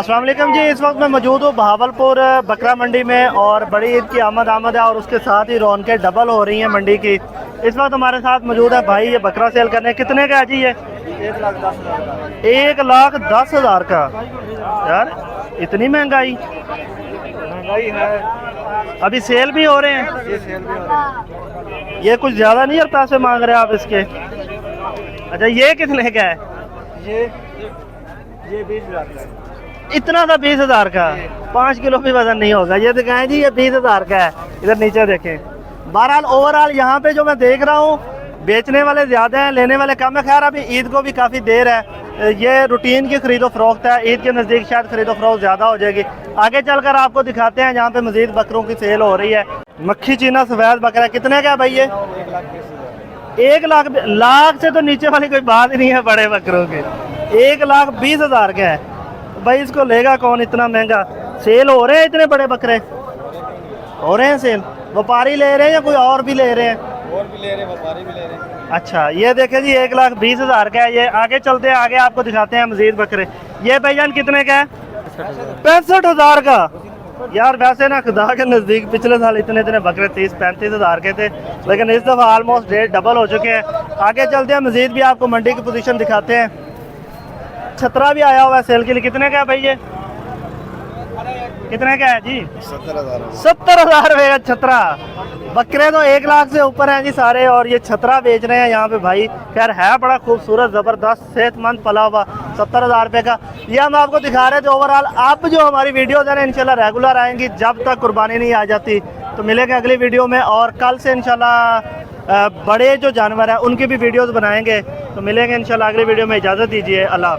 अस्सलाम वालेकुम जी। इस वक्त मैं मौजूद हूँ बहावलपुर बकरा मंडी में और बड़ी ईद की आमद है और उसके साथ ही रौनकें डबल हो रही हैं मंडी की। इस वक्त हमारे साथ मौजूद है भाई, ये बकरा सेल करने कितने का है जी? ये 1,10,000 का। यार इतनी महंगाई है। अभी सेल भी हो रहे हैं? ये कुछ ज़्यादा नहीं है पैसे मांग रहे हैं आप इसके? अच्छा, ये कितने का है? ये 20,000 का है। इतना था 20,000 का? 5 किलो भी वजन नहीं होगा। ये दिखाएं जी, ये 20,000 का है। इधर नीचे देखें। बहरहाल ओवरऑल यहाँ पे जो मैं देख रहा हूँ, बेचने वाले ज़्यादा हैं, लेने वाले कम है। खैर अभी ईद को भी काफ़ी देर है, ये रूटीन की खरीदो फरोख्त है। ईद के नज़दीक शायद खरीदो फरोख्त ज़्यादा हो जाएगी। आगे चलकर आपको दिखाते हैं जहाँ पे मज़ीद बकरों की सेल हो रही है। मक्खी चीना सफ़ेद बकरा कितने का है भाई? ये 1,00,000 से तो नीचे वाली कोई बात ही नहीं है बड़े बकरों की। 1,20,000 का है भाई। इसको लेगा कौन? इतना महंगा। सेल हो रहे हैं इतने बड़े बकरे? हो रहे हैं सेल? व्यापारी ले रहे हैं या कोई और भी ले रहे हैं? और भी ले रहे हैं, व्यापारी भी ले रहे हैं। अच्छा, ये देखें जी 1,20,000 का है ये। आगे चलते हैं, आगे आपको दिखाते हैं मजीद बकरे। ये भाईजान कितने का है? 65,000 का। यार वैसे ना खुदा के नज़दीक पिछले साल इतने बकरे 30-35,000 के थे, लेकिन इस दफ़ा ऑलमोस्ट रेट डबल हो चुके हैं। आगे चलते हैं, मजीद भी आपको मंडी की पोजीशन दिखाते हैं। छतरा भी आया हुआ है सेल के लिए। कितने का है भाई? ये कितने का है जी? 70,000 रुपये का छतरा। बकरे तो 1,00,000 से ऊपर हैं जी सारे, और ये छतरा बेच रहे हैं यहाँ पे भाई। खैर है बड़ा खूबसूरत, ज़बरदस्त, सेहतमंद पला हुआ। 70,000 रुपये का ये हम आपको दिखा रहे थे। ओवरऑल अब जो हमारी वीडियोज़ हैं इंशाल्लाह रेगुलर आएंगी जब तक कुर्बानी नहीं आ जाती। तो मिलेंगे अगली वीडियो में, और कल से इंशाल्लाह बड़े जो जानवर हैं उनकी भी वीडियोज़ बनाएंगे। तो मिलेंगे इंशाल्लाह अगली वीडियो में। इजाज़त दीजिए, अल्लाह हाफ़िज़।